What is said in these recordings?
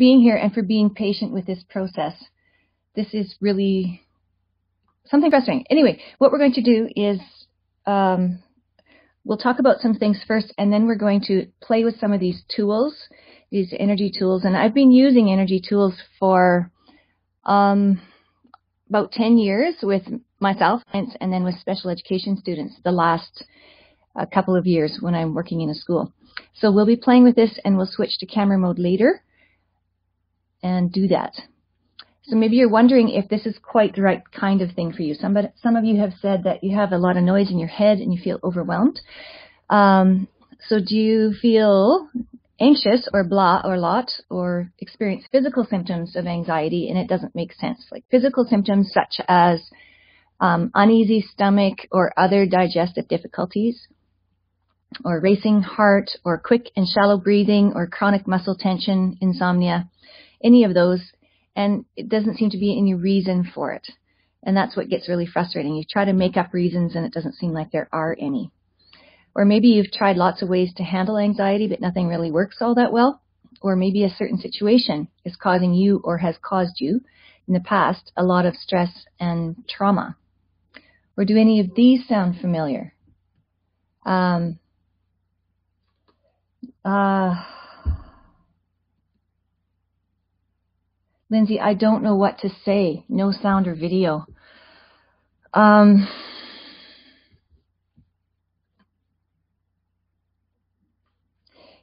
being here and for being patient with this process. This is really something frustrating. Anyway, what we're going to do is we'll talk about some things first, and then we're going to play with some of these tools, these energy tools. And I've been using energy tools for about 10 years with myself and then with special education students the last couple of years when I'm working in a school. So we'll be playing with this, and we'll switch to camera mode later and do that. So maybe you're wondering if this is quite the right kind of thing for you. Some of you have said that you have a lot of noise in your head and you feel overwhelmed. So do you feel anxious or blah or lot, or experience physical symptoms of anxiety and it doesn't make sense? Like physical symptoms such as uneasy stomach or other digestive difficulties, or racing heart, or quick and shallow breathing, or chronic muscle tension, insomnia, any of those. And it doesn't seem to be any reason for it. And that's what gets really frustrating. You try to make up reasons and it doesn't seem like there are any. Or maybe you've tried lots of ways to handle anxiety, but nothing really works all that well. Or maybe a certain situation is causing you, or has caused you in the past, a lot of stress and trauma. Or do any of these sound familiar? Lindsay, I don't know what to say. No sound or video.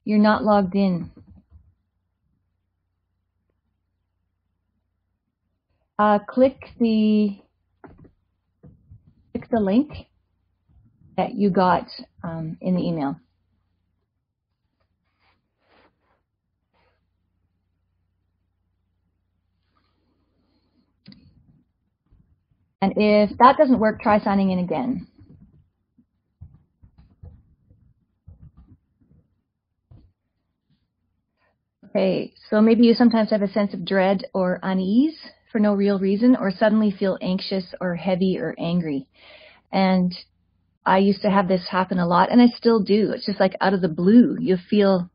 You're not logged in. Click the link that you got in the email. And if that doesn't work, try signing in again. Okay, so maybe you sometimes have a sense of dread or unease for no real reason, or suddenly feel anxious or heavy or angry. And I used to have this happen a lot, and I still do. It's just like out of the blue, you feel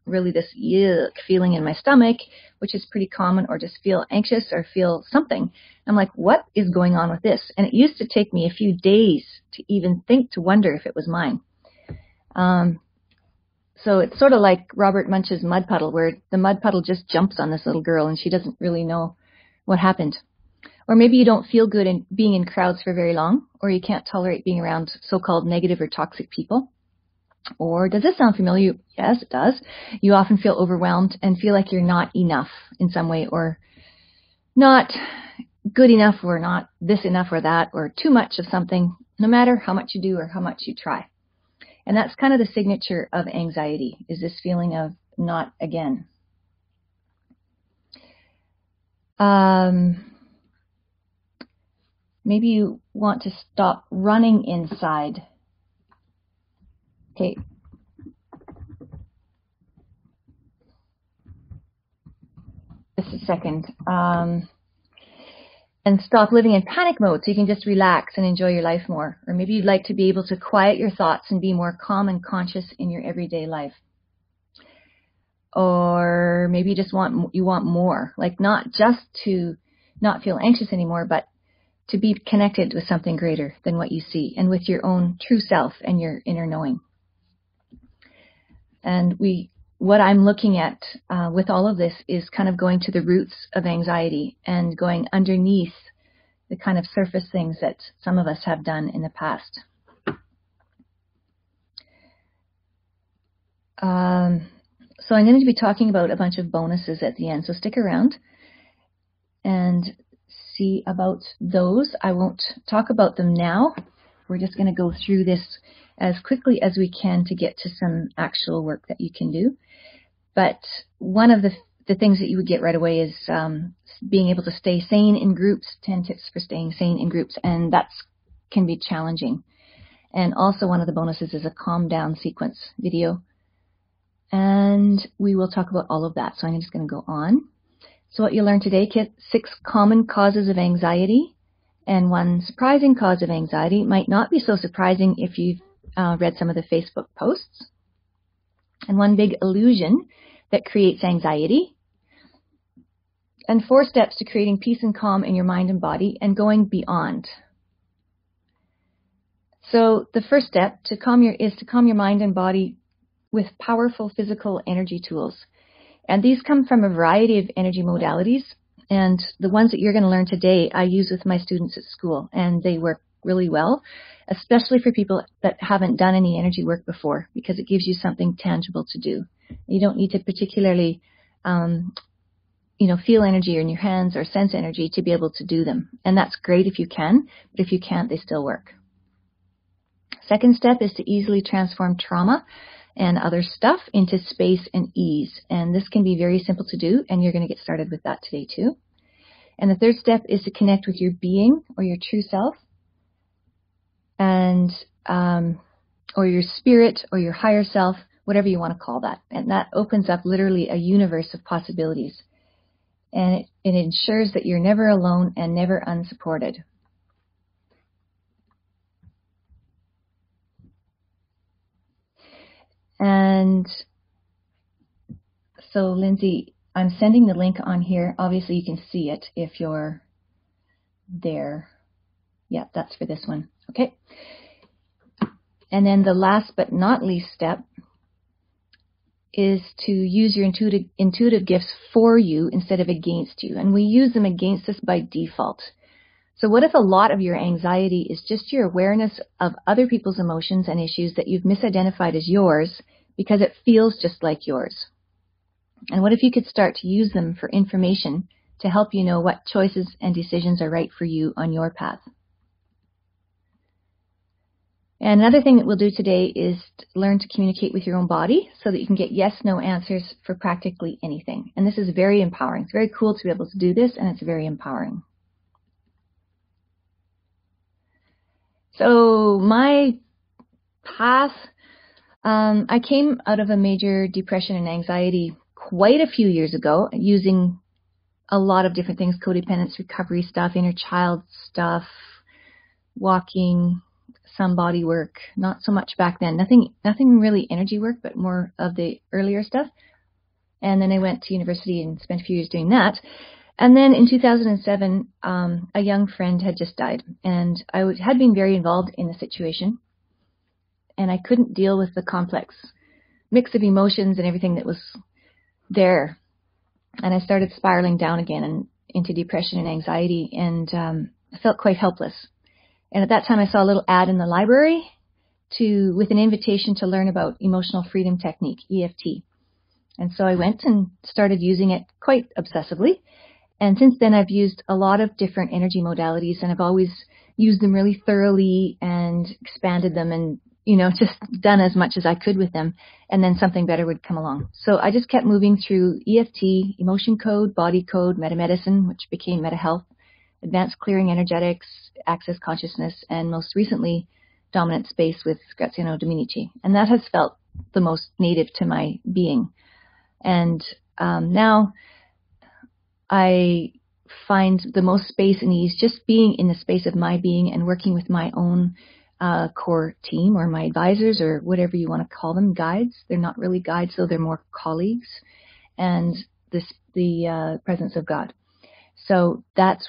really this yuck feeling in my stomach, which is pretty common, or just feel anxious or feel something. I'm like, what is going on with this? And it used to take me a few days to even think to wonder if it was mine. So it's sort of like Robert Munch's mud puddle, where the mud puddle just jumps on this little girl and she doesn't really know what happened. Or maybe you don't feel good in being in crowds for very long, or you can't tolerate being around so-called negative or toxic people. Or does this sound familiar? Yes, it does. You often feel overwhelmed and feel like you're not enough in some way, or not good enough, or not this enough or that, or too much of something, no matter how much you do or how much you try. And that's kind of the signature of anxiety, is this feeling of not again. Maybe you want to stop running inside. Okay. Just a second. And stop living in panic mode so you can just relax and enjoy your life more. Or maybe you'd like to be able to quiet your thoughts and be more calm and conscious in your everyday life. Or maybe you want more, like not just to not feel anxious anymore, but to be connected with something greater than what you see, and with your own true self and your inner knowing. And what I'm looking at with all of this is kind of going to the roots of anxiety and going underneath the kind of surface things that some of us have done in the past. So I'm going to be talking about a bunch of bonuses at the end, so stick around and see about those. I won't talk about them now. We're just going to go through this as quickly as we can to get to some actual work that you can do. But one of the things that you would get right away is being able to stay sane in groups, 10 tips for staying sane in groups, and that can be challenging. And also one of the bonuses is a calm down sequence video. And we will talk about all of that. So I'm just going to go on. So what you learned today, 6 common causes of anxiety, and 1 surprising cause of anxiety. Might not be so surprising if you've read some of the Facebook posts. And 1 big illusion that creates anxiety. and 4 steps to creating peace and calm in your mind and body and going beyond. So the first step is to calm your mind and body with powerful physical energy tools. And these come from a variety of energy modalities. And the ones that you're going to learn today, I use with my students at school, and they work really well, especially for people that haven't done any energy work before, because it gives you something tangible to do. You don't need to particularly, feel energy in your hands or sense energy to be able to do them. And that's great if you can, but if you can't, they still work. Second step is to easily transform trauma and other stuff into space and ease. And this can be very simple to do, and you're going to get started with that today too. And the third step is to connect with your being or your true self, and or your spirit or your higher self, whatever you want to call that. And that opens up literally a universe of possibilities. And it ensures that you're never alone and never unsupported. And so, Lindsay, I'm sending the link on here. Obviously, you can see it if you're there. Yeah, that's for this one. Okay. And then the last but not least step is to use your intuitive gifts for you instead of against you. And we use them against us by default. So what if a lot of your anxiety is just your awareness of other people's emotions and issues that you've misidentified as yours because it feels just like yours? And what if you could start to use them for information to help you know what choices and decisions are right for you on your path? And another thing that we'll do today is learn to communicate with your own body so that you can get yes/no answers for practically anything. And this is very empowering. It's very cool to be able to do this, and it's very empowering. So my path, I came out of a major depression and anxiety quite a few years ago using a lot of different things, codependence, recovery stuff, inner child stuff, walking, some body work, not so much back then. Nothing really energy work, but more of the earlier stuff. And then I went to university and spent a few years doing that. And then in 2007, a young friend had just died, and I had been very involved in the situation, and I couldn't deal with the complex mix of emotions and everything that was there. And I started spiraling down again and into depression and anxiety, and I felt quite helpless. And at that time, I saw a little ad in the library with an invitation to learn about emotional freedom technique, EFT. And so I went and started using it quite obsessively. And since then, I've used a lot of different energy modalities, and I've always used them really thoroughly and expanded them and, just done as much as I could with them. And then something better would come along. So I just kept moving through EFT, emotion code, body code, metamedicine, which became MetaHealth, advanced clearing energetics, access consciousness, and most recently, dominant space with Graziano Dominici. And that has felt the most native to my being. And now I find the most space and ease just being in the space of my being and working with my own core team or my advisors or whatever you want to call them, guides. They're not really guides, though they're more colleagues, and the presence of God. So that's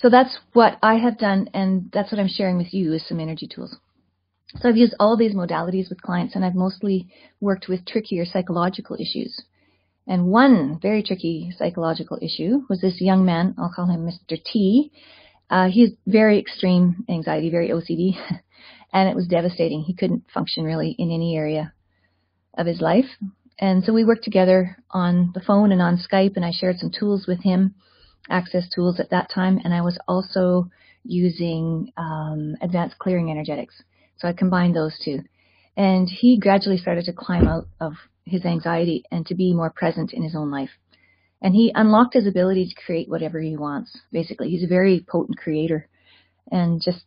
So that's what I have done, and that's what I'm sharing with you is some energy tools. So I've used all of these modalities with clients, and I've mostly worked with trickier psychological issues. And one very tricky psychological issue was this young man, I'll call him Mr. T. He's very extreme anxiety, very OCD, and it was devastating. He couldn't function really in any area of his life. And so we worked together on the phone and on Skype, and I shared some tools with him, access tools at that time, and I was also using advanced clearing energetics. So I combined those two. And he gradually started to climb out of his anxiety and to be more present in his own life. And he unlocked his ability to create whatever he wants, basically. He's a very potent creator. And just,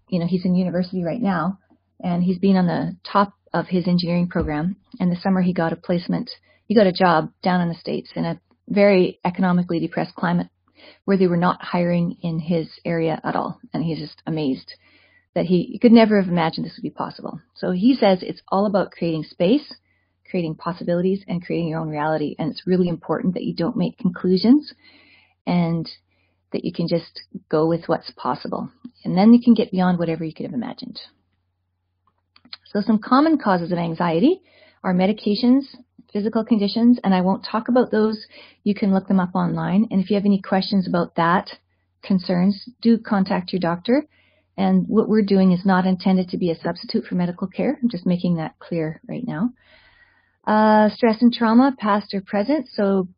he's in university right now, and he's been on the top of his engineering program. And this summer he got a placement. He got a job down in the States in a very economically depressed climate where they were not hiring in his area at all. And he's just amazed that he could never have imagined this would be possible. So he says it's all about creating space, creating possibilities and creating your own reality. And it's really important that you don't make conclusions and that you can just go with what's possible. And then you can get beyond whatever you could have imagined. So some common causes of anxiety are medications, physical conditions, and I won't talk about those. You can look them up online. And if you have any questions about that, concerns, do contact your doctor. And what we're doing is not intended to be a substitute for medical care. I'm just making that clear right now. Stress and trauma, past or present. So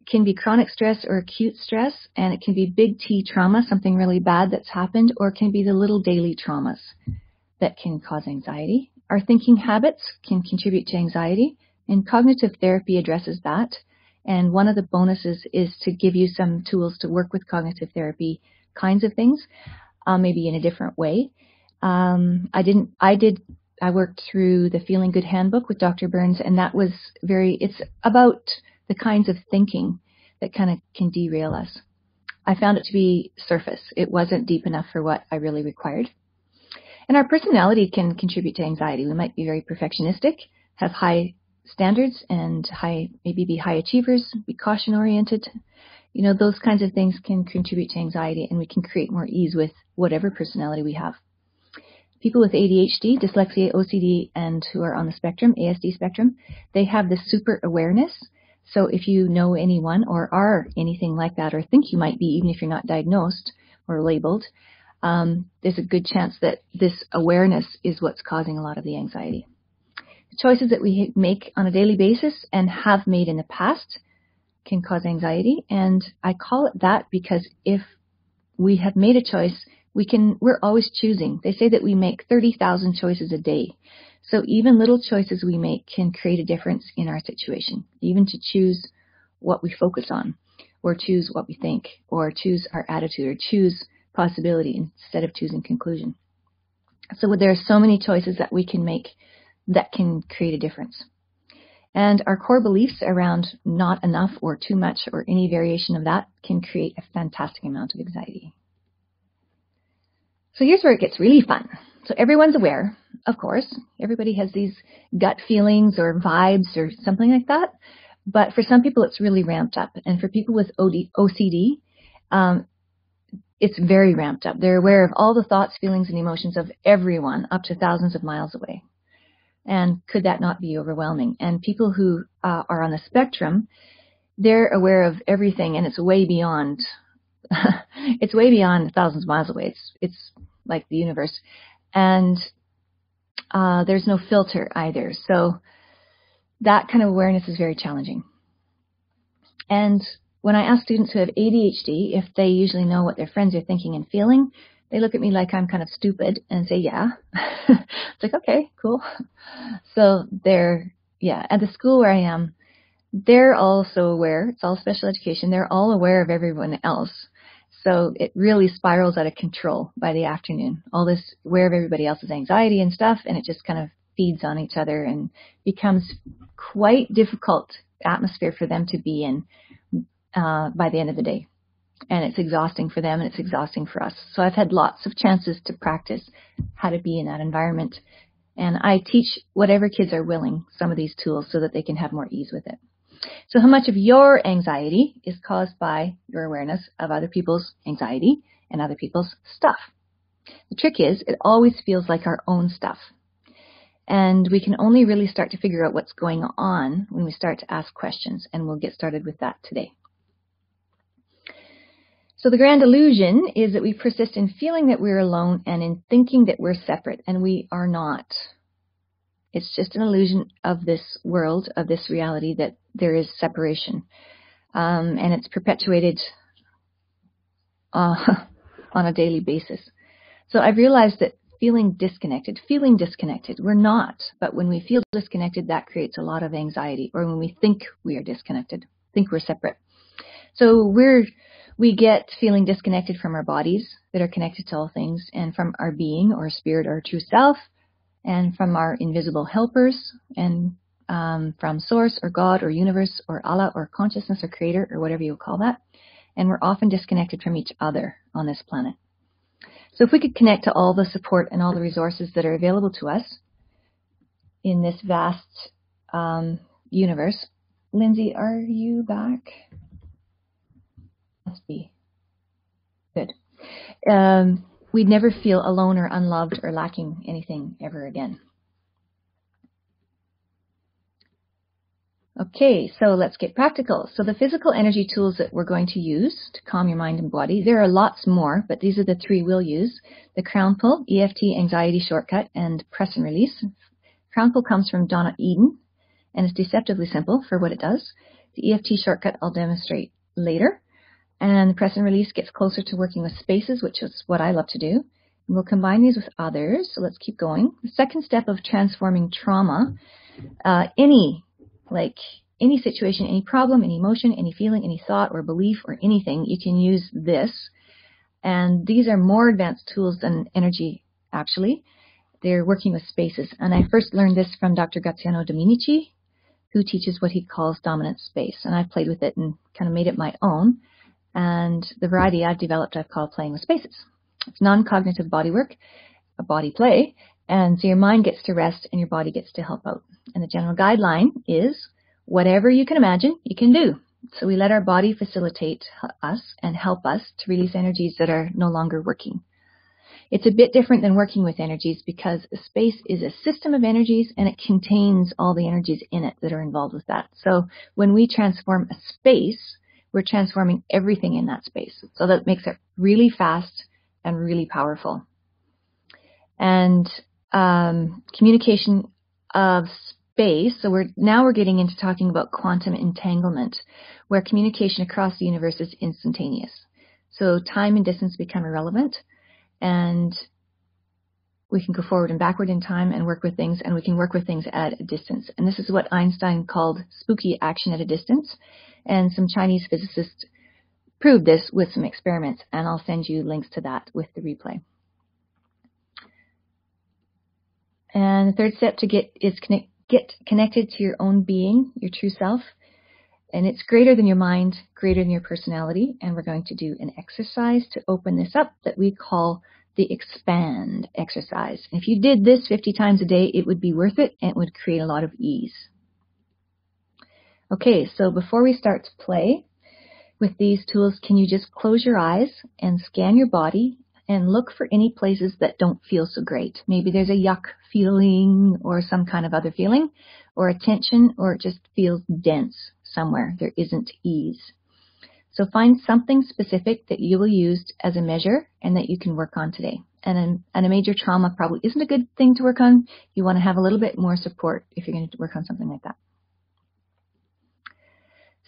it can be chronic stress or acute stress, and it can be big T trauma, something really bad that's happened, or it can be the little daily traumas that can cause anxiety. Our thinking habits can contribute to anxiety, and cognitive therapy addresses that. And one of the bonuses is to give you some tools to work with cognitive therapy kinds of things, maybe in a different way. I worked through the Feeling Good Handbook with Dr. Burns, and that was it's about the kinds of thinking that kind of can derail us. I found it to be surface. It wasn't deep enough for what I really required. And our personality can contribute to anxiety. We might be very perfectionistic, have high standards, and maybe be high achievers, be caution-oriented. Those kinds of things can contribute to anxiety, and we can create more ease with whatever personality we have. People with ADHD, dyslexia, OCD, and who are on the spectrum, ASD spectrum, they have this super awareness. So if you know anyone or are anything like that, or think you might be, even if you're not diagnosed or labeled, there's a good chance that this awareness is what's causing a lot of the anxiety. The choices that we make on a daily basis and have made in the past can cause anxiety. And I call it that because if we have made a choice, we're always choosing. They say that we make 30,000 choices a day. So even little choices we make can create a difference in our situation, even to choose what we focus on, or choose what we think, or choose our attitude, or choose possibility instead of choosing conclusion. So there are so many choices that we can make that can create a difference. And our core beliefs around not enough or too much or any variation of that can create a fantastic amount of anxiety. So here's where it gets really fun. So everyone's aware, of course. Everybody has these gut feelings or vibes or something like that. But for some people, it's really ramped up. And for people with OCD, it's very ramped up. They're aware of all the thoughts, feelings, and emotions of everyone up to thousands of miles away. And could that not be overwhelming? And people who are on the spectrum, they're aware of everything, and it's way beyond. It's way beyond thousands of miles away. It's like the universe, and there's no filter either. So that kind of awareness is very challenging. And when I ask students who have ADHD if they usually know what their friends are thinking and feeling, they look at me like I'm kind of stupid and say, yeah. It's like, okay, cool. So at the school where I am, they're also aware. It's all special education. They're all aware of everyone else. So it really spirals out of control by the afternoon. All this aware of everybody else's anxiety and stuff, and it just kind of feeds on each other and becomes quite difficult atmosphere for them to be in by the end of the day. And it's exhausting for them, and it's exhausting for us. So I've had lots of chances to practice how to be in that environment. And I teach whatever kids are willing some of these tools so that they can have more ease with it. So how much of your anxiety is caused by your awareness of other people's anxiety and other people's stuff? The trick is, it always feels like our own stuff. And we can only really start to figure out what's going on when we start to ask questions. And we'll get started with that today. So the grand illusion is that we persist in feeling that we're alone and in thinking that we're separate, and we are not. It's just an illusion of this world, of this reality, that there is separation. And it's perpetuated on a daily basis. So I've realized that feeling disconnected, we're not. But when we feel disconnected, that creates a lot of anxiety. Or when we think we are disconnected, think we're separate. So we get feeling disconnected from our bodies that are connected to all things, and from our being or spirit or true self, and from our invisible helpers, and from source or God or universe or Allah or consciousness or creator or whatever you call that. And we're often disconnected from each other on this planet. So if we could connect to all the support and all the resources that are available to us in this vast universe. Lindsay, are you back? Must be. Good. We'd never feel alone or unloved or lacking anything ever again. Okay, so let's get practical. So the physical energy tools that we're going to use to calm your mind and body, there are lots more, but these are the three we'll use. The crown pull, EFT, anxiety shortcut, and press and release. Crown pull comes from Donna Eden, and it's deceptively simple for what it does. The EFT shortcut I'll demonstrate later. And the press and release gets closer to working with spaces, which is what I love to do. And we'll combine these with others, so let's keep going. The second step of transforming trauma, any situation, any problem, any emotion, any feeling, any thought or belief or anything, you can use this. And these are more advanced tools than energy, actually. They're working with spaces. And I first learned this from Dr. Graziano Dominici, who teaches what he calls dominant space. And I've played with it and kind of made it my own. And the variety I've developed I've called playing with spaces. It's non-cognitive body work, a body play, and so your mind gets to rest and your body gets to help out. And the general guideline is whatever you can imagine, you can do. So we let our body facilitate us and help us to release energies that are no longer working. It's a bit different than working with energies because a space is a system of energies and it contains all the energies in it that are involved with that. So when we transform a space, we're transforming everything in that space. So that makes it really fast and really powerful. And communication of space. So we're getting into talking about quantum entanglement, where communication across the universe is instantaneous. So time and distance become irrelevant, and we can go forward and backward in time and work with things, and we can work with things at a distance. And this is what Einstein called spooky action at a distance. And some Chinese physicists proved this with some experiments, and I'll send you links to that with the replay. And the third step to get connected to your own being, your true self. And it's greater than your mind, greater than your personality. And we're going to do an exercise to open this up that we call the expand exercise. And if you did this 50 times a day, it would be worth it and it would create a lot of ease. Okay, so before we start to play with these tools, can you just close your eyes and scan your body and look for any places that don't feel so great? Maybe there's a yuck feeling or some kind of other feeling, or a tension, or it just feels dense somewhere. There isn't ease. So find something specific that you will use as a measure and that you can work on today. And a major trauma probably isn't a good thing to work on. You want to have a little bit more support if you're going to work on something like that.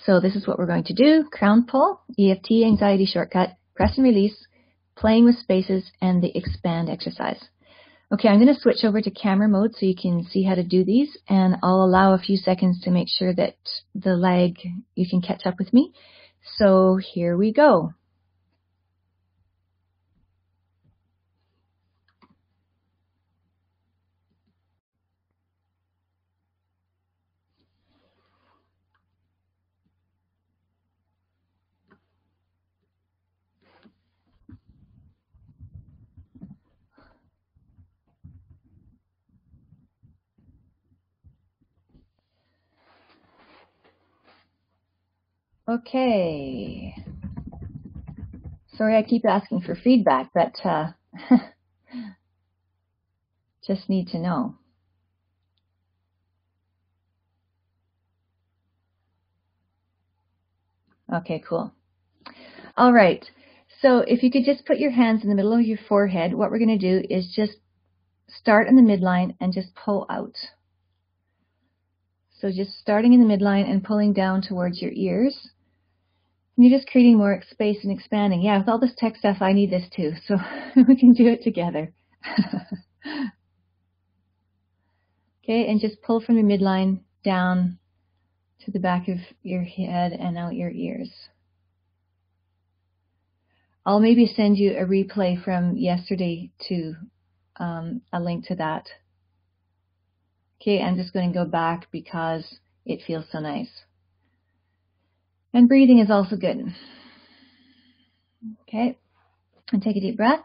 So this is what we're going to do. Crown pull, EFT, anxiety shortcut, press and release, playing with spaces, and the expand exercise. Okay, I'm going to switch over to camera mode so you can see how to do these, and I'll allow a few seconds to make sure that the lag, you can catch up with me. So here we go. Okay. Sorry I keep asking for feedback, but just need to know. Okay, cool. All right. So if you could just put your hands in the middle of your forehead, what we're going to do is just start in the midline and just pull out. So just starting in the midline and pulling down towards your ears. And you're just creating more space and expanding. Yeah, with all this tech stuff, I need this too. So we can do it together. Okay, and just pull from the midline down to the back of your head and out your ears. I'll maybe send you a replay from yesterday to a link to that. Okay, I'm just going to go back because it feels so nice. And breathing is also good. Okay, and take a deep breath.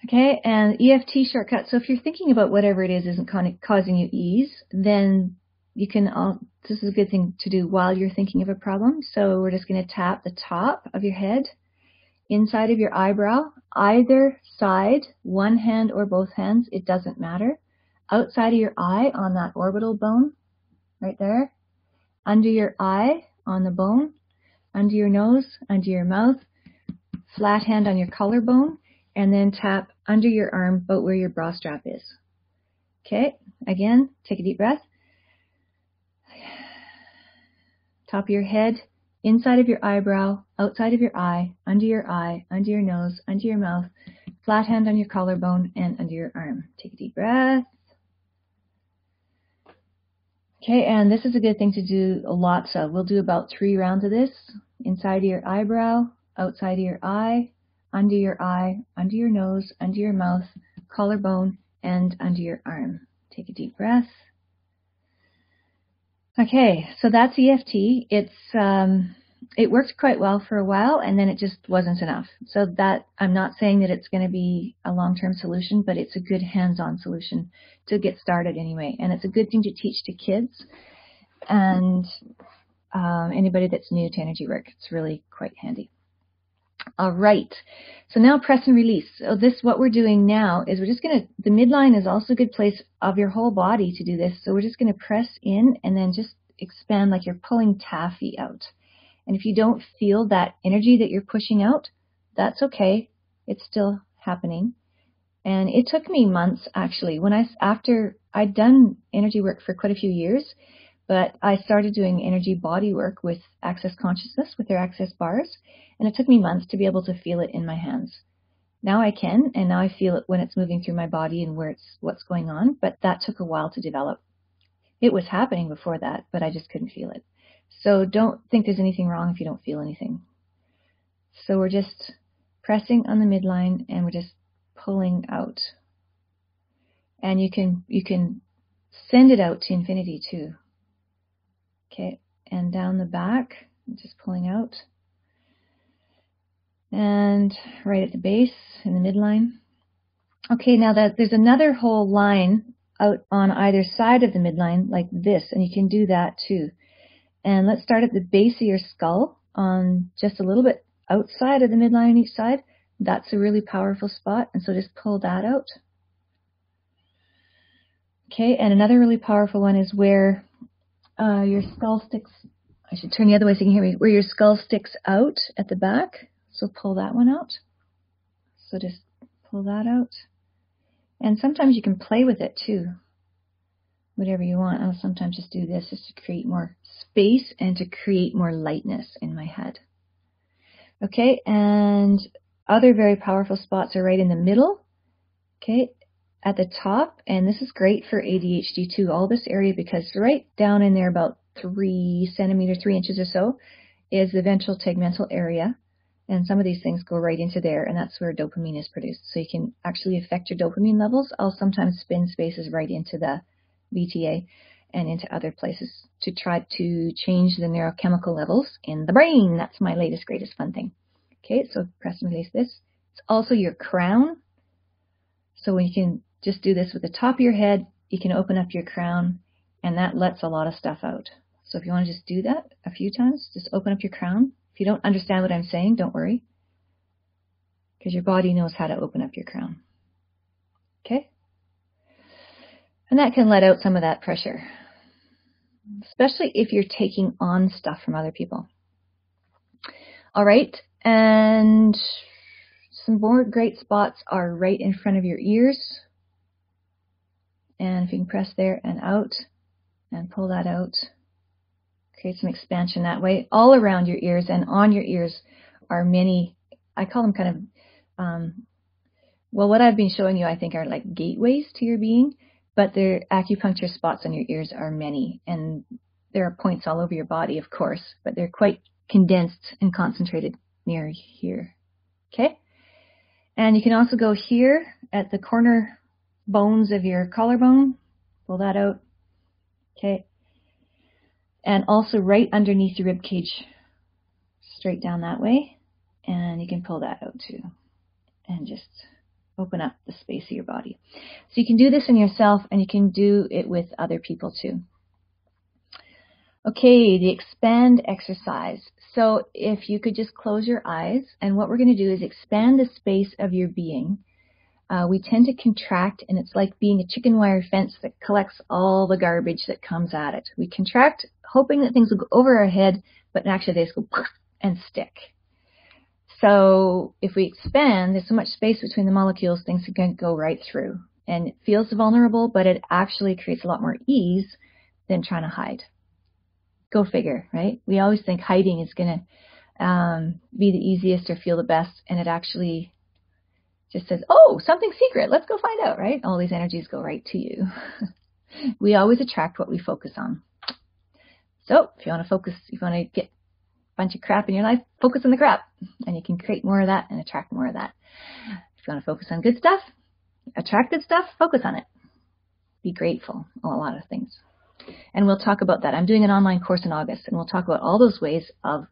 Okay, and EFT shortcut. So if you're thinking about whatever it is isn't causing you ease, then you can, this is a good thing to do while you're thinking of a problem. So we're just going to tap the top of your head, inside of your eyebrow, either side, one hand or both hands, it doesn't matter. Outside of your eye on that orbital bone, right there. Under your eye on the bone, under your nose, under your mouth, flat hand on your collarbone, and then tap under your arm about where your bra strap is. Okay, again, take a deep breath. Top of your head, inside of your eyebrow, outside of your eye, under your nose, under your mouth, flat hand on your collarbone, and under your arm. Take a deep breath. Okay, and this is a good thing to do lots of. We'll do about 3 rounds of this. Inside of your eyebrow, outside of your eye, under your nose, under your mouth, collarbone, and under your arm. Take a deep breath. Okay, so that's EFT. It worked quite well for a while, and then it just wasn't enough. So that, I'm not saying that it's going to be a long-term solution, but it's a good hands-on solution to get started anyway. And it's a good thing to teach to kids and anybody that's new to energy work. It's really quite handy. All right, so now press and release. So what we're doing now is we're just going to, the midline is also a good place of your whole body to do this. So we're just going to press in and then just expand like you're pulling taffy out. And if you don't feel that energy that you're pushing out, that's okay. It's still happening. And it took me months actually. After I'd done energy work for quite a few years, but I started doing energy body work with Access Consciousness, with their Access bars, and it took me months to be able to feel it in my hands. Now I can, and now I feel it when it's moving through my body and what's going on, but that took a while to develop. It was happening before that, but I just couldn't feel it. So don't think there's anything wrong if you don't feel anything. So we're just pressing on the midline and we're just pulling out. And you can send it out to infinity too. Okay, and down the back, just pulling out. And right at the base in the midline. Okay, now there's another whole line out on either side of the midline like this, and you can do that too. And let's start at the base of your skull on just a little bit outside of the midline on each side. That's a really powerful spot, and so just pull that out. Okay, and another really powerful one is where your skull sticks, I should turn the other way so you can hear me, where your skull sticks out at the back. So pull that one out. So just pull that out. And sometimes you can play with it too. Whatever you want. I'll sometimes just do this just to create more space and to create more lightness in my head. Okay, and other very powerful spots are right in the middle. Okay, at the top, and this is great for ADHD too, all this area, because right down in there about 3 centimeters, 3 inches or so, is the ventral tegmental area. And some of these things go right into there, and that's where dopamine is produced. So you can actually affect your dopamine levels. I'll sometimes spin spaces right into the VTA and into other places to try to change the neurochemical levels in the brain. That's my latest, greatest fun thing. Okay, so press and release this. It's also your crown. So when you can just do this with the top of your head, you can open up your crown, and that lets a lot of stuff out. So if you want to just do that a few times, just open up your crown. If you don't understand what I'm saying, don't worry, because your body knows how to open up your crown. Okay? And that can let out some of that pressure, especially if you're taking on stuff from other people. All right, and some more great spots are right in front of your ears. And if you can press there and out and pull that out, create some expansion that way. All around your ears and on your ears are many, I call them kind of, well, what I've been showing you, I think, are like gateways to your being, but their acupuncture spots on your ears are many, and there are points all over your body, of course, but they're quite condensed and concentrated near here. Okay? And you can also go here at the corner bones of your collarbone, pull that out. Okay? And also right underneath your rib cage, straight down that way. And you can pull that out too. And just Open up the space of your body. So you can do this in yourself, and you can do it with other people too. Okay, the expand exercise. So if you could just close your eyes, and what we're going to do is expand the space of your being. We tend to contract, and it's like being a chicken wire fence that collects all the garbage that comes at it. We contract, hoping that things will go over our head, but actually they just go and stick. So if we expand, there's so much space between the molecules, things can go right through. And it feels vulnerable, but it actually creates a lot more ease than trying to hide. Go figure, right? We always think hiding is going to be the easiest or feel the best, and it actually just says, oh, something secret, let's go find out, right? All these energies go right to you. We always attract what we focus on. So if you want to focus, if you want to get a bunch of crap in your life, focus on the crap, and you can create more of that and attract more of that. If you want to focus on good stuff, attract good stuff, focus on it. Be grateful on a lot of things. And we'll talk about that. I'm doing an online course in August, and we'll talk about all those ways of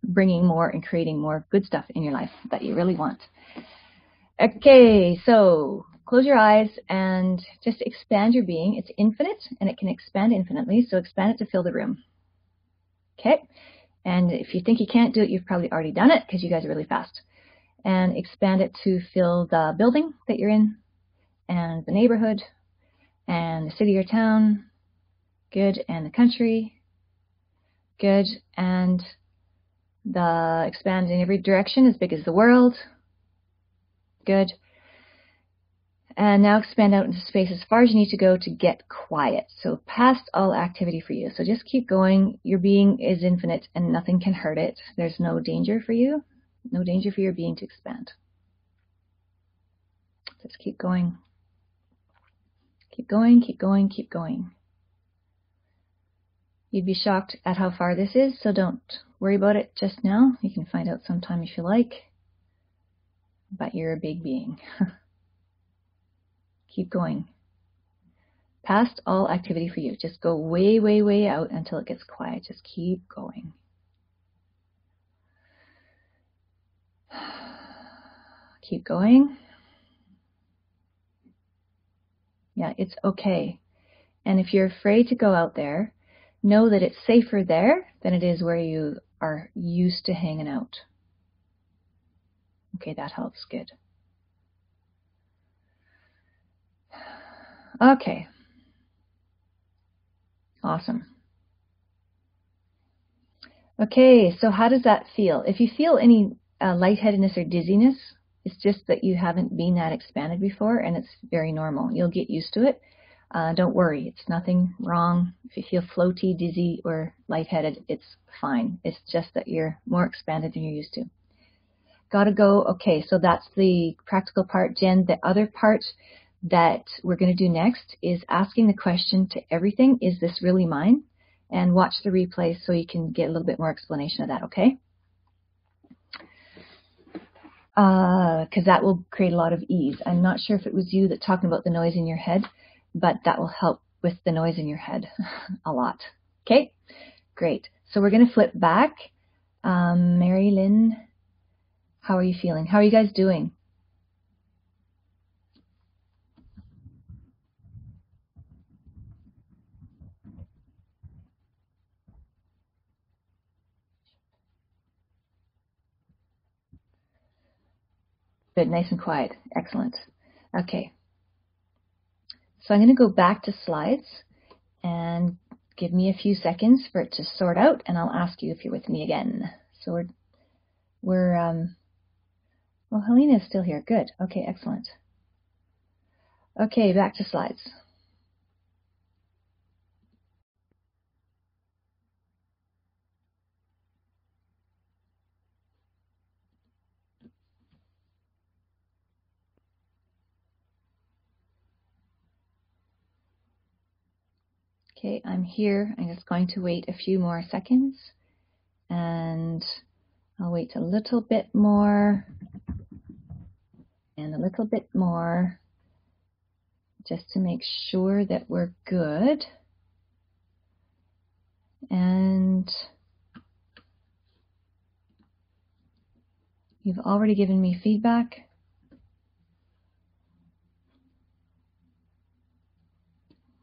bringing more and creating more good stuff in your life that you really want. Okay, so close your eyes and just expand your being. It's infinite, and it can expand infinitely, so expand it to fill the room. Okay, and if you think you can't do it, you've probably already done it because you guys are really fast. And expand it to fill the building that you're in, and the neighborhood, and the city or town. Good. And the country. Good. And the expand in every direction as big as the world. Good. And now expand out into space as far as you need to go to get quiet. So past all activity for you. So just keep going. Your being is infinite and nothing can hurt it. There's no danger for you. No danger for your being to expand. Just keep going. Keep going, keep going, keep going. You'd be shocked at how far this is, so don't worry about it just now. You can find out sometime if you like. But you're a big being. Keep going. Past all activity for you. Just go way, way, way out until it gets quiet. Just keep going. Keep going. Yeah, it's okay. And if you're afraid to go out there, know that it's safer there than it is where you are used to hanging out. Okay, that helps. Good. Okay. Awesome. Okay, so how does that feel? If you feel any lightheadedness or dizziness, it's just that you haven't been that expanded before, and it's very normal. You'll get used to it. Don't worry, it's nothing wrong. If you feel floaty, dizzy, or lightheaded, it's fine. It's just that you're more expanded than you're used to. Gotta go. Okay, so that's the practical part, Jen. The other part that we're going to do next is asking the question to everything, is this really mine? And watch the replay so you can get a little bit more explanation of that, okay? Because that will create a lot of ease. I'm not sure if it was you that talking about the noise in your head, but that will help with the noise in your head a lot. Okay, great. So we're going to flip back. Mary Lynn, how are you feeling? How are you guys doing? Good, nice and quiet. Excellent. Okay. So I'm going to go back to slides and give me a few seconds for it to sort out, and I'll ask you if you're with me again. So well, Helena is still here. Good. Okay, excellent. Okay, back to slides. Okay, I'm here. I'm just going to wait a few more seconds, and I'll wait a little bit more and a little bit more just to make sure that we're good. And you've already given me feedback.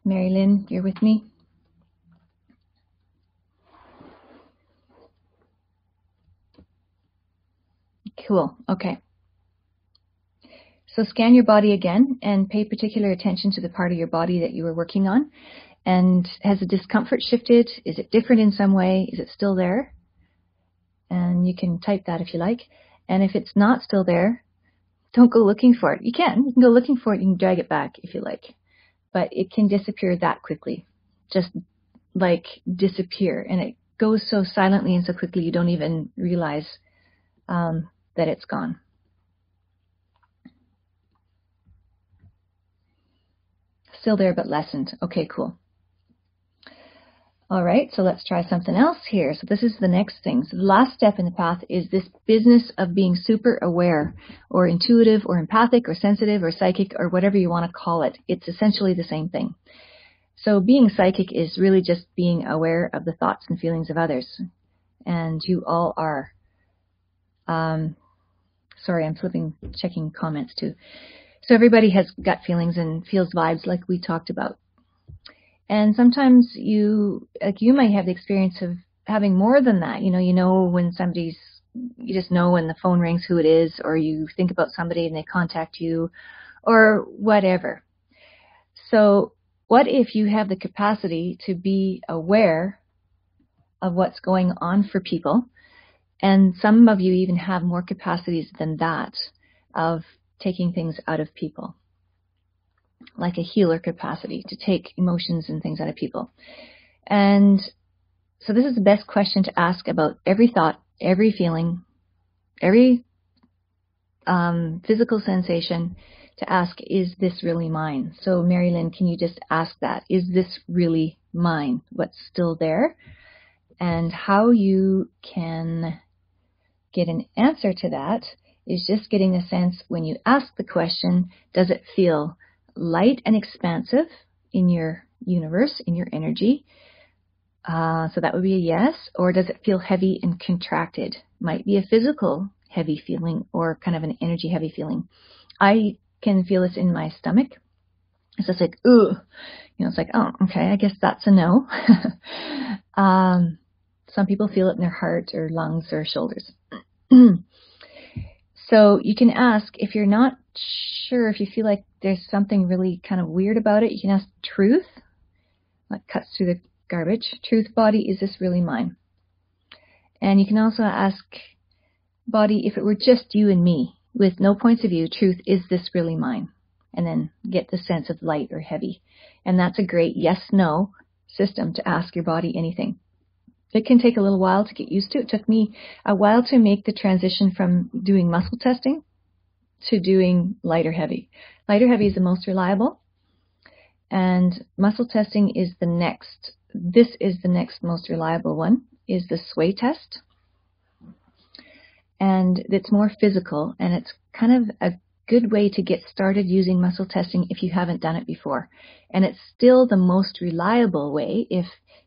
Mary Lynn, you're with me? Cool. Okay. So scan your body again and pay particular attention to the part of your body that you were working on. And has the discomfort shifted? Is it different in some way? Is it still there? And you can type that if you like. And if it's not still there, don't go looking for it. You can go looking for it. You can drag it back if you like. But it can disappear that quickly. Just like disappear. And it goes so silently and so quickly you don't even realize that it's gone. Still there, but lessened. Okay, cool. All right, so let's try something else here. So this is the next thing. So the last step in the path is this business of being super aware or intuitive or empathic or sensitive or psychic or whatever you want to call it. It's essentially the same thing. So being psychic is really just being aware of the thoughts and feelings of others. And you all are. Sorry, I'm checking comments too. So everybody has gut feelings and feels vibes like we talked about. And sometimes you might have the experience of having more than that. You know when you just know when the phone rings who it is, or you think about somebody and they contact you, or whatever. So what if you have the capacity to be aware of what's going on for people? And some of you even have more capacities than that of taking things out of people, like a healer capacity to take emotions and things out of people. And so this is the best question to ask about every thought, every feeling, every physical sensation, to ask, is this really mine? So Mary Lynn, can you just ask that? Is this really mine? What's still there? And how you can get an answer to that is just getting a sense when you ask the question, does it feel light and expansive in your universe, in your energy? So that would be a yes. Or does it feel heavy and contracted? Might be a physical heavy feeling or kind of an energy heavy feeling. I can feel this in my stomach. It's just like, ugh. It's like, oh, okay, I guess that's a no. Some people feel it in their heart or lungs or shoulders. So you can ask, if you're not sure, if you feel like there's something really kind of weird about it, you can ask truth. That cuts through the garbage. Truth, body, is this really mine? And you can also ask, body, if it were just you and me, with no points of view, truth, is this really mine? And then get the sense of light or heavy. And that's a great yes-no system to ask your body anything. It can take a little while to get used to. It took me a while to make the transition from doing muscle testing to doing light or heavy. Light or heavy is the most reliable, and muscle testing is the next. This is the next most reliable one, is the sway test. And it's more physical, and it's kind of a good way to get started using muscle testing if you haven't done it before. And it's still the most reliable way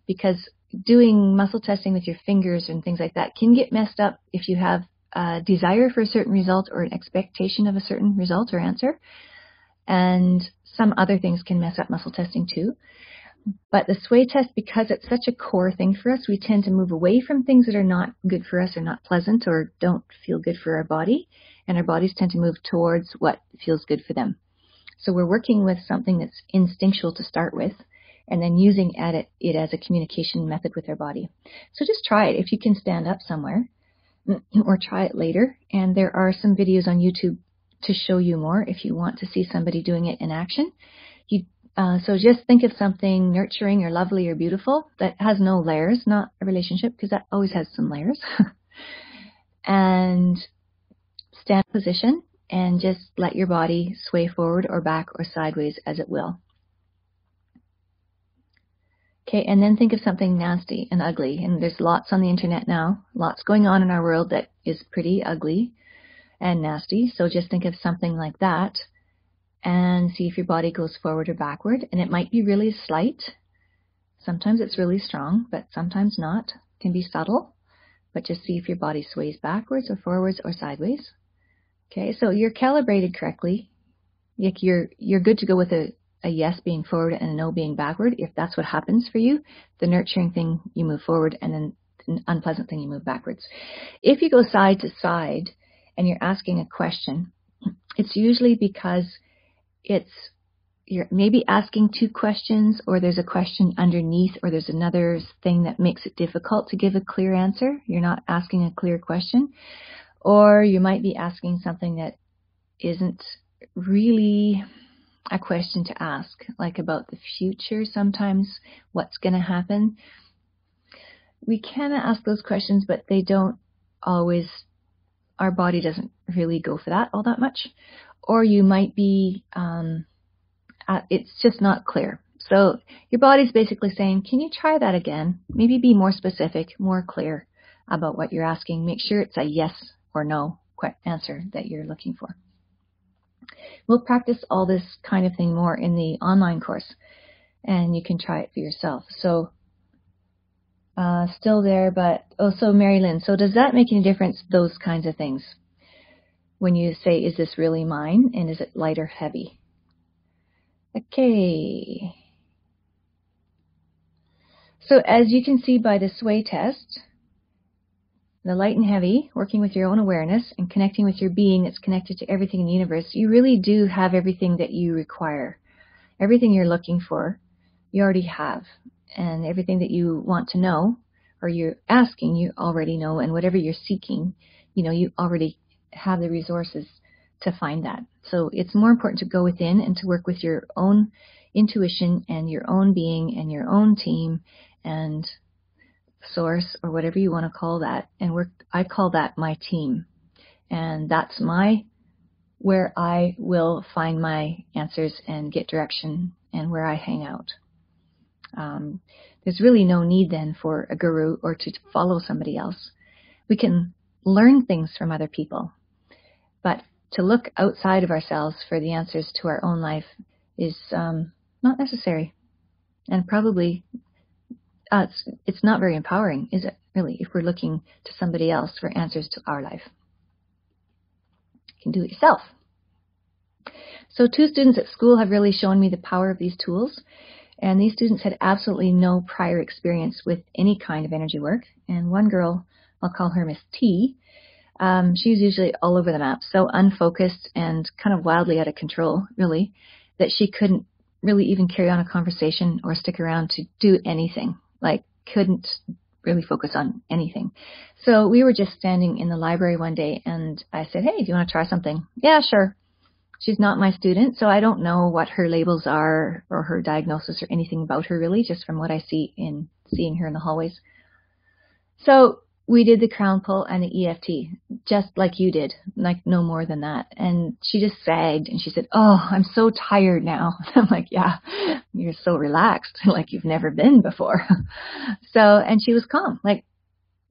because doing muscle testing with your fingers and things like that can get messed up if you have a desire for a certain result or an expectation of a certain result or answer. And some other things can mess up muscle testing too. But the sway test, because it's such a core thing for us, we tend to move away from things that are not good for us or not pleasant or don't feel good for our body. And our bodies tend to move towards what feels good for them. So we're working with something that's instinctual to start with, and then using it as a communication method with our body. So just try it if you can stand up somewhere, or try it later. And there are some videos on YouTube to show you more if you want to see somebody doing it in action. So just think of something nurturing or lovely or beautiful that has no layers, not a relationship, because that always has some layers. And stand in position and just let your body sway forward or back or sideways as it will. Okay, and then think of something nasty and ugly. And there's lots on the internet now, lots going on in our world that is pretty ugly and nasty. So just think of something like that and see if your body goes forward or backward. And it might be really slight. Sometimes it's really strong, but sometimes not. It can be subtle, but just see if your body sways backwards or forwards or sideways. Okay, so you're calibrated correctly. You're good to go with a yes being forward and a no being backward. If that's what happens for you, the nurturing thing, you move forward, and then the unpleasant thing, you move backwards. If you go side to side and you're asking a question, it's usually because you're maybe asking two questions, or there's a question underneath, or there's another thing that makes it difficult to give a clear answer. You're not asking a clear question. Or you might be asking something that isn't really a question to ask, like about the future sometimes, what's going to happen. We can ask those questions, but they don't always, our body doesn't really go for that all that much. Or you might be, it's just not clear. So your body's basically saying, can you try that again? Maybe be more specific, more clear about what you're asking. Make sure it's a yes or no answer that you're looking for. We'll practice all this kind of thing more in the online course, and you can try it for yourself. So still there, but also Mary Lynn. So does that make any difference, those kinds of things? When you say, is this really mine? And is it light or heavy? Okay. So as you can see by the sway test, the light and heavy, working with your own awareness and connecting with your being that's connected to everything in the universe, you really do have everything that you require. Everything you're looking for, you already have. And everything that you want to know, or you're asking, you already know. And whatever you're seeking, you already have the resources to find that. So it's more important to go within and to work with your own intuition and your own being and your own team and source, or whatever you want to call that. And I call that my team. And that's where I will find my answers and get direction, and where I hang out. There's really no need then for a guru or to follow somebody else. We can learn things from other people, but to look outside of ourselves for the answers to our own life is not necessary, and probably it's not very empowering, is it, really, if we're looking to somebody else for answers to our life. You can do it yourself. So 2 students at school have really shown me the power of these tools. And these students had absolutely no prior experience with any kind of energy work. And one girl, I'll call her Miss T, she's usually all over the map, so unfocused and kind of wildly out of control, really, that she couldn't really even carry on a conversation or stick around to do anything, couldn't really focus on anything. So we were just standing in the library one day, and I said, hey, do you want to try something? Yeah, sure. She's not my student, so I don't know what her labels are or her diagnosis or anything about her, really, just from what I see in seeing her in the hallways. So we did the crown pull and the EFT, just like you did, no more than that. And she just sagged, and she said, oh, I'm so tired now. I'm like, yeah, you're so relaxed, like you've never been before. And she was calm,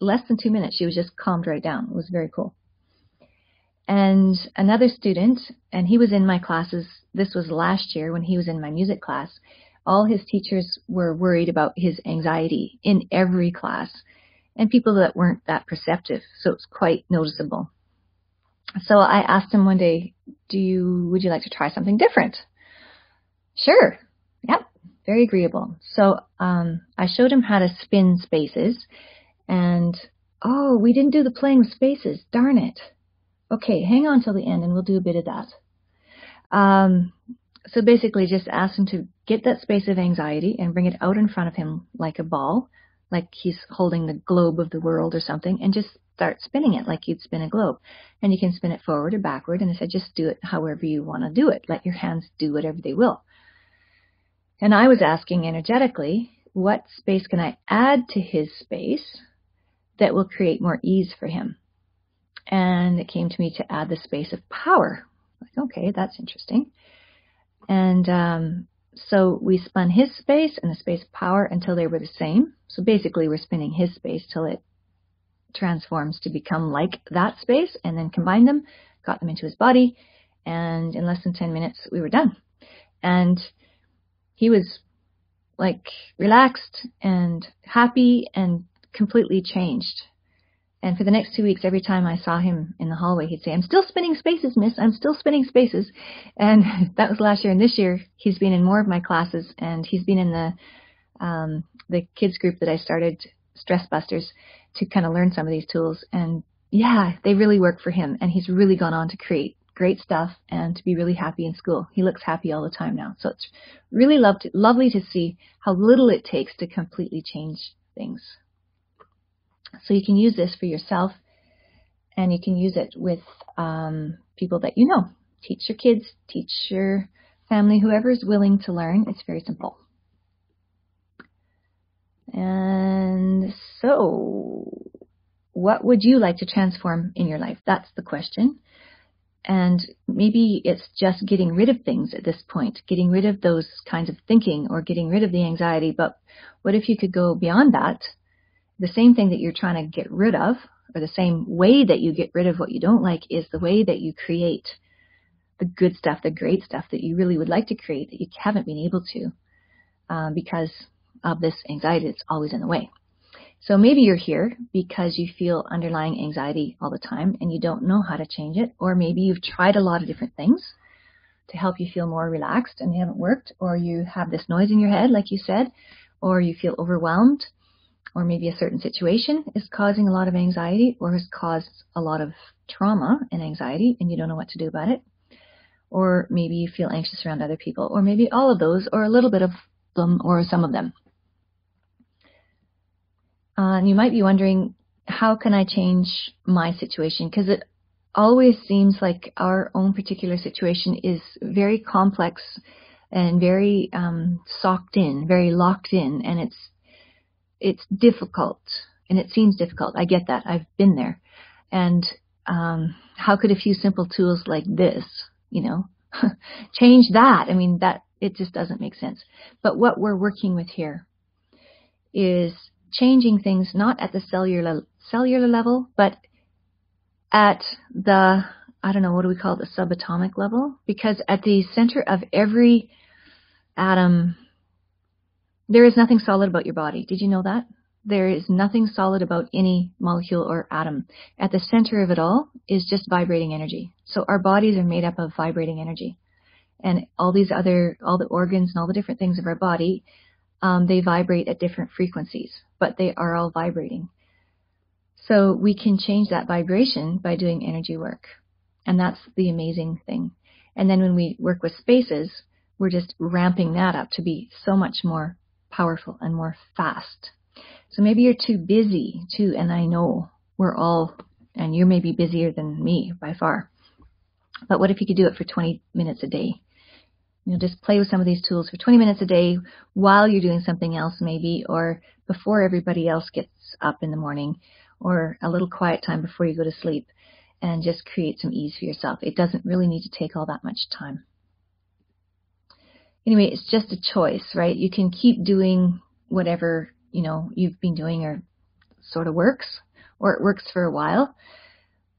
less than 2 minutes. She was just calmed right down. It was very cool. And another student, and he was in my classes, this was last year when he was in my music class, all his teachers were worried about his anxiety in every class, and people that weren't that perceptive, so it's quite noticeable. So I asked him one day, would you like to try something different? Sure. Yep. Very agreeable. So I showed him how to spin spaces, and we didn't do the playing with spaces. Darn it. Okay, hang on till the end and we'll do a bit of that. So basically just ask him to get that space of anxiety and bring it out in front of him like a ball, like he's holding the globe of the world or something, and just start spinning it like you'd spin a globe. And you can spin it forward or backward, and I said just do it however you want to do it. Let your hands do whatever they will. And I was asking energetically, what space can I add to his space that will create more ease for him? And it came to me to add the space of power. Okay, that's interesting. And so we spun his space and the space of power until they were the same. So basically we're spinning his space till it transforms to become like that space, and then combined them, got them into his body, and in less than 10 minutes we were done. And he was relaxed and happy and completely changed. And for the next 2 weeks, every time I saw him in the hallway, he'd say, "I'm still spinning spaces, miss. I'm still spinning spaces." And that was last year. And this year, he's been in more of my classes, and he's been in the kids group that I started, Stress Busters, to kind of learn some of these tools. And yeah, they really work for him. And he's really gone on to create great stuff and to be really happy in school. He looks happy all the time now. So it's really lovely to see how little it takes to completely change things. So you can use this for yourself, and you can use it with people that you know. Teach your kids, teach your family, whoever is willing to learn. It's very simple. And so, what would you like to transform in your life? That's the question. And maybe it's just getting rid of things at this point, getting rid of those kinds of thinking or getting rid of the anxiety. But what if you could go beyond that? The same thing that you're trying to get rid of, or the same way that you get rid of what you don't like, is the way that you create the good stuff, the great stuff that you really would like to create that you haven't been able to because of this anxiety that's always in the way. So maybe you're here because you feel underlying anxiety all the time and you don't know how to change it, or maybe you've tried a lot of different things to help you feel more relaxed and they haven't worked, or you have this noise in your head, like you said, or you feel overwhelmed. Or maybe a certain situation is causing a lot of anxiety or has caused a lot of trauma and anxiety and you don't know what to do about it. Or maybe you feel anxious around other people, or maybe all of those, or a little bit of them, or some of them. And you might be wondering, how can I change my situation? Because it always seems like our own particular situation is very complex and very socked in, very locked in, and it's difficult, and it seems difficult. I get that. I've been there. And how could a few simple tools like this, change that? I mean, that it just doesn't make sense. But what we're working with here is changing things not at the cellular level, but at the, I don't know, what do we call it, the subatomic level? Because at the center of every atom, there is nothing solid about your body. Did you know that? There is nothing solid about any molecule or atom. At the center of it all is just vibrating energy. So our bodies are made up of vibrating energy. And all the organs and all the different things of our body, they vibrate at different frequencies, but they are all vibrating. So we can change that vibration by doing energy work. And that's the amazing thing. And then when we work with spaces, we're just ramping that up to be so much more powerful and more fast. So maybe you're too busy too, and I know we're all, and you may be busier than me by far. But what if you could do it for 20 minutes a day? Just play with some of these tools for 20 minutes a day while you're doing something else maybe, or before everybody else gets up in the morning, or a little quiet time before you go to sleep, and just create some ease for yourself. It doesn't really need to take all that much time. Anyway, it's just a choice, right? You can keep doing whatever, you've been doing or sort of works, or it works for a while,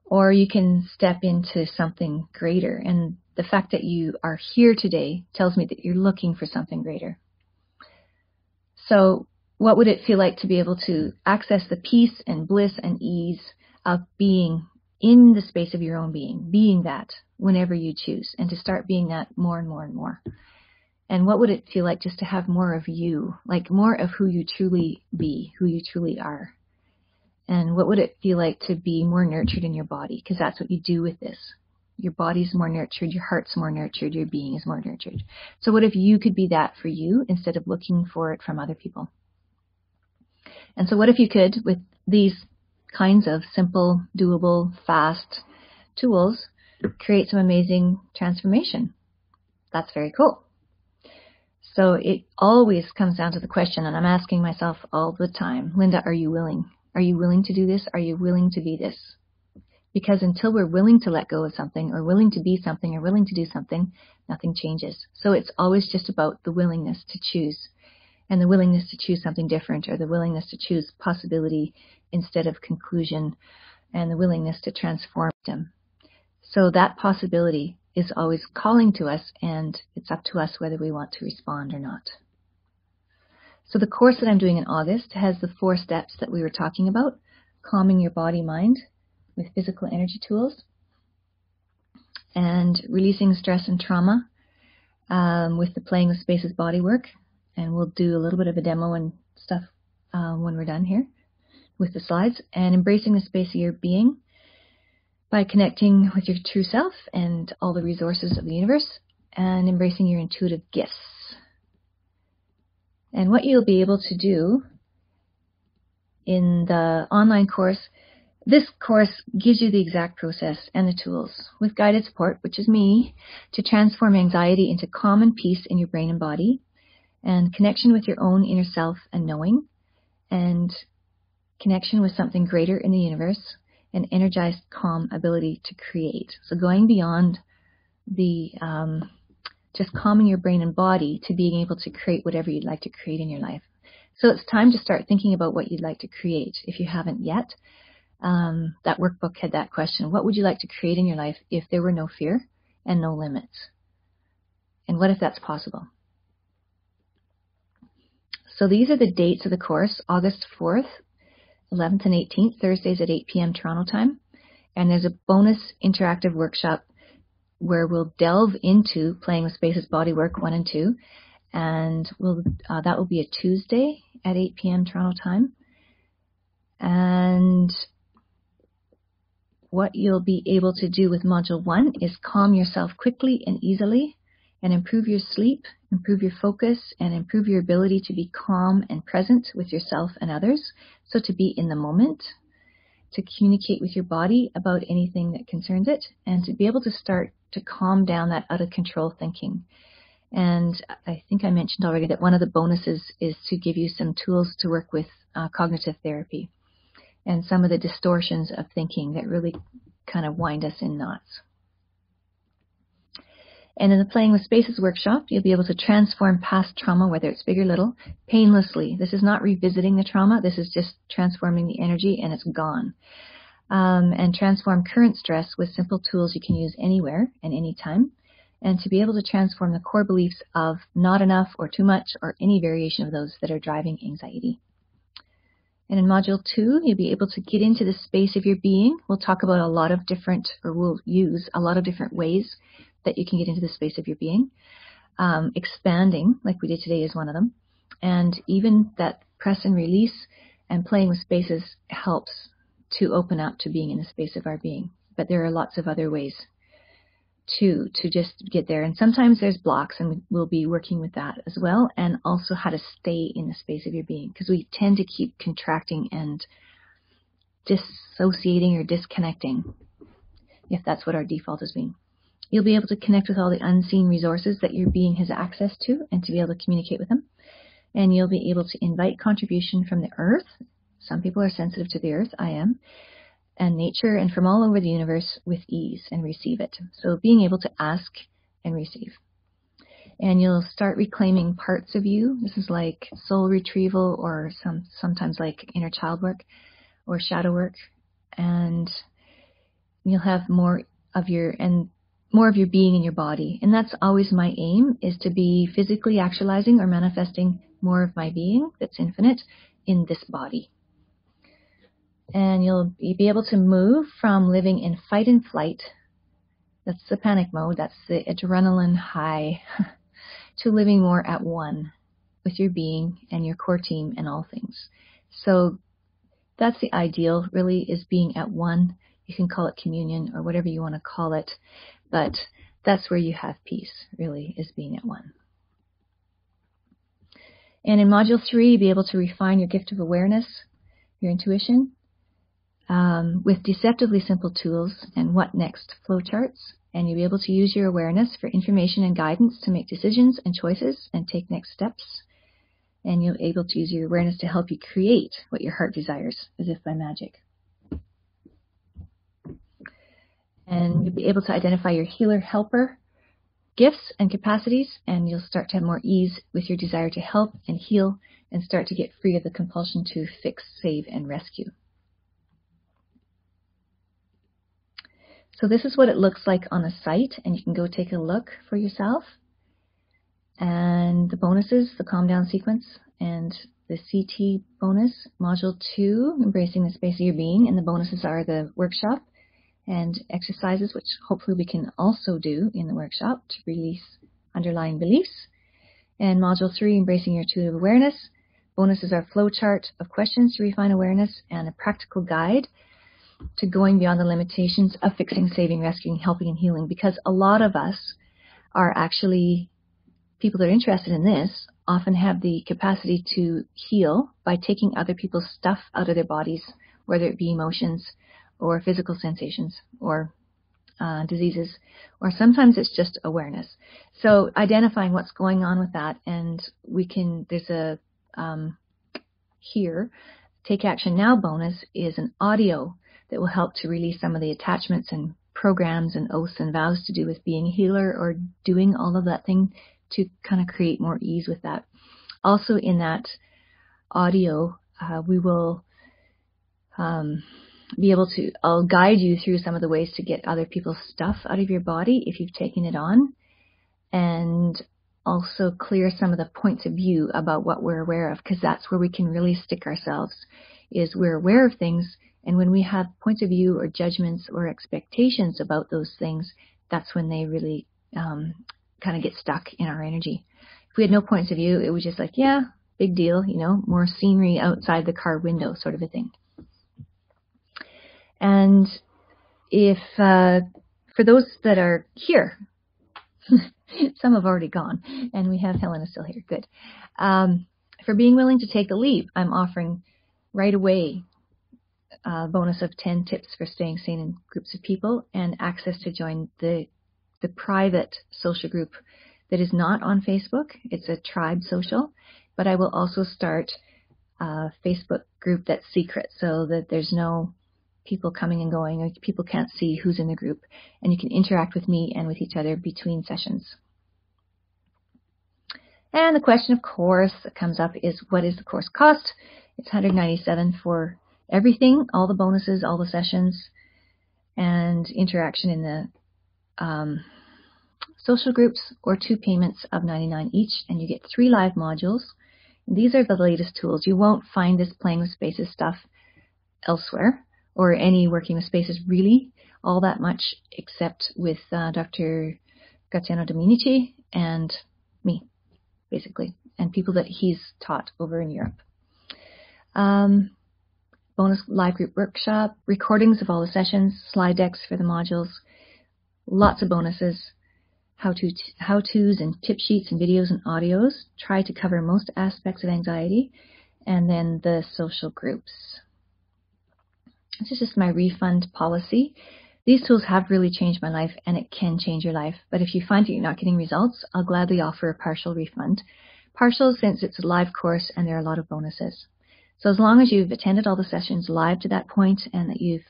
or you can step into something greater. And the fact that you are here today tells me that you're looking for something greater. So what would it feel like to be able to access the peace and bliss and ease of being in the space of your own being that whenever you choose, and to start being that more and more and more? And what would it feel like just to have more of you, like more of who you truly be, who you truly are? And what would it feel like to be more nurtured in your body? Because that's what you do with this. Your body's more nurtured, your heart's more nurtured, your being is more nurtured. So what if you could be that for you instead of looking for it from other people? And so what if you could, with these kinds of simple, doable, fast tools, create some amazing transformation? That's very cool. So it always comes down to the question, and I'm asking myself all the time, Linda, are you willing? Are you willing to do this? Are you willing to be this? Because until we're willing to let go of something, or willing to be something, or willing to do something, nothing changes. So it's always just about the willingness to choose, and the willingness to choose something different, or the willingness to choose possibility instead of conclusion, and the willingness to transform them. So that possibility is always calling to us, and it's up to us whether we want to respond or not. So the course that I'm doing in August has the 4 steps that we were talking about: calming your body-mind with physical energy tools, and releasing stress and trauma with the Playing with Spaces bodywork. And we'll do a little bit of a demo and stuff when we're done here with the slides. And embracing the space of your being by connecting with your true self and all the resources of the universe, and embracing your intuitive gifts. And what you'll be able to do in the online course, this course gives you the exact process and the tools with guided support, which is me, to transform anxiety into calm and peace in your brain and body, and connection with your own inner self and knowing, and connection with something greater in the universe, and energized, calm ability to create. So going beyond the just calming your brain and body to being able to create whatever you'd like to create in your life. So it's time to start thinking about what you'd like to create if you haven't yet. That workbook had that question. What would you like to create in your life if there were no fear and no limits? And what if that's possible? So these are the dates of the course: August 4th, 11th and 18th, Thursdays at 8 p.m. Toronto time. And there's a bonus interactive workshop where we'll delve into Playing with Spaces bodywork 1 and 2. And that will be a Tuesday at 8 p.m. Toronto time. And what you'll be able to do with Module 1 is calm yourself quickly and easily, and improve your sleep, improve your focus, and improve your ability to be calm and present with yourself and others. So to be in the moment, to communicate with your body about anything that concerns it, and to be able to start to calm down that out of control thinking. And I think I mentioned already that one of the bonuses is to give you some tools to work with cognitive therapy and some of the distortions of thinking that really kind of wind us in knots. And in the Playing with Spaces workshop, you'll be able to transform past trauma, whether it's big or little, painlessly. This is not revisiting the trauma. This is just transforming the energy, and it's gone. And transform current stress with simple tools you can use anywhere and anytime. And to be able to transform the core beliefs of not enough or too much or any variation of those that are driving anxiety. And in Module 2, you'll be able to get into the space of your being. We'll talk about a lot of different, or we'll use a lot of different ways that you can get into the space of your being. Expanding, like we did today, is one of them. And even that press and release and Playing with Spaces helps to open up to being in the space of our being. But there are lots of other ways to just get there. And sometimes there's blocks, and we'll be working with that as well, and also how to stay in the space of your being, because we tend to keep contracting and dissociating or disconnecting, if that's what our default has been. You'll be able to connect with all the unseen resources that your being has access to, and to be able to communicate with them. And you'll be able to invite contribution from the earth. Some people are sensitive to the earth, I am, and nature, and from all over the universe with ease, and receive it. So being able to ask and receive. And you'll start reclaiming parts of you. This is like soul retrieval, or sometimes like inner child work or shadow work. And you'll have more of your being in your body. And that's always my aim, is to be physically actualizing or manifesting more of my being that's infinite in this body. And you'll be able to move from living in fight and flight, that's the panic mode, that's the adrenaline high, to living more at one with your being and your core team and all things. So that's the ideal, really, is being at one. You can call it communion or whatever you want to call it, but that's where you have peace, really, is being at one. And in Module 3, you'll be able to refine your gift of awareness, your intuition, with deceptively simple tools and what next flowcharts. And you'll be able to use your awareness for information and guidance to make decisions and choices and take next steps. And you'll be able to use your awareness to help you create what your heart desires, as if by magic. And you'll be able to identify your healer-helper gifts and capacities, and you'll start to have more ease with your desire to help and heal, and start to get free of the compulsion to fix, save, and rescue. So this is what it looks like on the site, and you can go take a look for yourself. And the bonuses, the calm down sequence, and the CT bonus, Module 2, Embracing the Space of Your Being, and the bonuses are the workshop and exercises, which hopefully we can also do in the workshop to release underlying beliefs. And Module 3, Embracing Your Intuitive Awareness. Bonuses are flow chart of questions to refine awareness and a practical guide to going beyond the limitations of fixing, saving, rescuing, helping, and healing. Because a lot of us are actually, people that are interested in this often have the capacity to heal by taking other people's stuff out of their bodies, whether it be emotions or physical sensations or diseases, or sometimes it's just awareness. So identifying what's going on with that, and we can, there's a here, Take Action Now bonus is an audio that will help to release some of the attachments and programs and oaths and vows to do with being a healer or doing all of that thing to kind of create more ease with that. Also in that audio, we will be able to, I'll guide you through some of the ways to get other people's stuff out of your body if you've taken it on, and also clear some of the points of view about what we're aware of, because that's where we can really stick ourselves, is we're aware of things, and when we have points of view or judgments or expectations about those things, that's when they really kind of get stuck in our energy. If we had no points of view, it was just like, yeah, big deal, you know, more scenery outside the car window sort of a thing. And if, for those that are here, some have already gone, and we have Helena still here, good. For being willing to take a leap, I'm offering right away a bonus of 10 tips for staying sane in groups of people and access to join the private social group that is not on Facebook. It's a tribe social, but I will also start a Facebook group that's secret so that there's no people coming and going, or people can't see who's in the group, and you can interact with me and with each other between sessions. And the question, of course, that comes up is, what is the course cost? It's $197 for everything, all the bonuses, all the sessions, and interaction in the social groups, or 2 payments of $99 each, and you get 3 live modules. These are the latest tools. You won't find this Playing with Spaces stuff elsewhere, or any Working with Spaces really, all that much, except with Dr. Graziano Dominici and me, basically, and people that he's taught over in Europe. Bonus live group workshop, recordings of all the sessions, slide decks for the modules, lots of bonuses, how-tos and tip sheets and videos and audios, try to cover most aspects of anxiety, and then the social groups. This is just my refund policy. These tools have really changed my life, and it can change your life. But if you find that you're not getting results, I'll gladly offer a partial refund. Partial since it's a live course and there are a lot of bonuses. So as long as you've attended all the sessions live to that point and that you've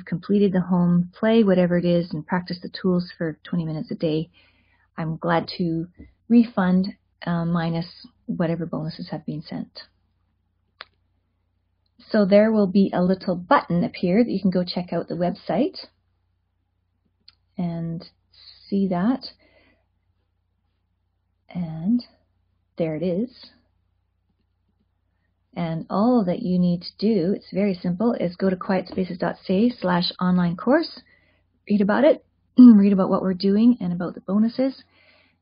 completed the home play, whatever it is, and practiced the tools for 20 minutes a day, I'm glad to refund minus whatever bonuses have been sent. So there will be a little button up here that you can go check out the website and see that. And there it is. And all that you need to do, it's very simple, is go to quietspaces.ca/online course, read about it, read about what we're doing and about the bonuses.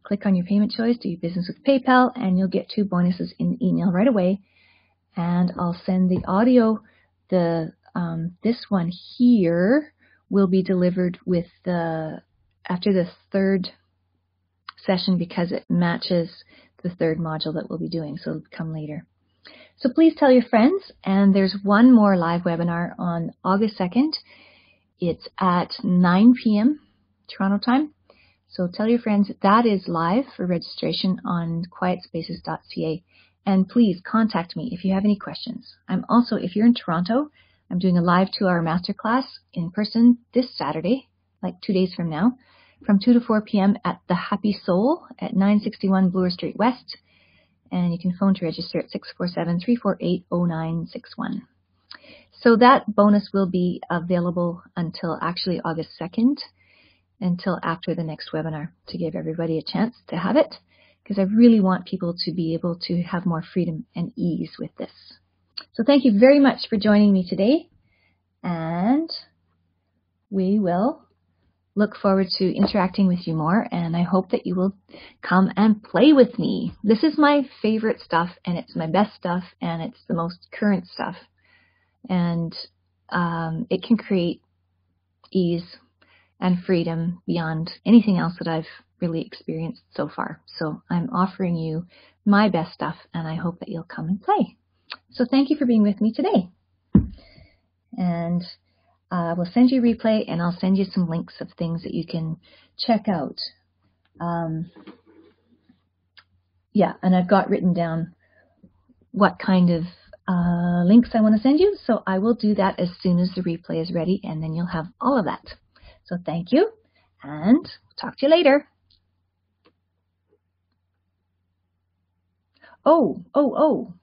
Click on your payment choice, do your business with PayPal, and you'll get 2 bonuses in the email right away. And I'll send the audio. This one here will be delivered with after the 3rd session, because it matches the 3rd module that we'll be doing, so it'll come later. So please tell your friends, and there's one more live webinar on August 2nd. It's at 9 p.m. Toronto time. So tell your friends that is live for registration on quietspaces.ca. And please contact me if you have any questions. I'm also, if you're in Toronto, I'm doing a live 2-hour masterclass in person this Saturday, like 2 days from now, from 2 to 4 p.m. at the Happy Soul at 961 Bloor Street West. And you can phone to register at 647-348-0961. So that bonus will be available until actually August 2nd, until after the next webinar, to give everybody a chance to have it. because I really want people to be able to have more freedom and ease with this. So thank you very much for joining me today, and we will look forward to interacting with you more, and I hope that you will come and play with me. This is my favorite stuff, and it's my best stuff, and it's the most current stuff, and it can create ease and freedom beyond anything else that I've really experienced so far. So I'm offering you my best stuff, and I hope that you'll come and play. So thank you for being with me today. And we'll send you a replay, and I'll send you some links of things that you can check out. Yeah, and I've got written down what kind of links I want to send you, so I will do that as soon as the replay is ready, and then you'll have all of that. So thank you, and talk to you later. Oh,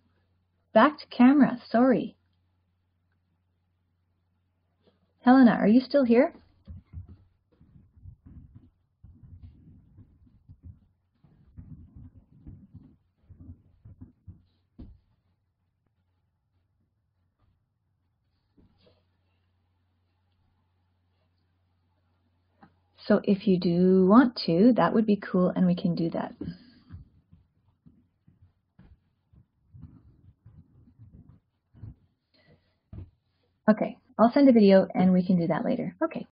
back to camera, sorry. Helena, are you still here? So if you do want to, that would be cool, and we can do that. Okay, I'll send a video and we can do that later. Okay.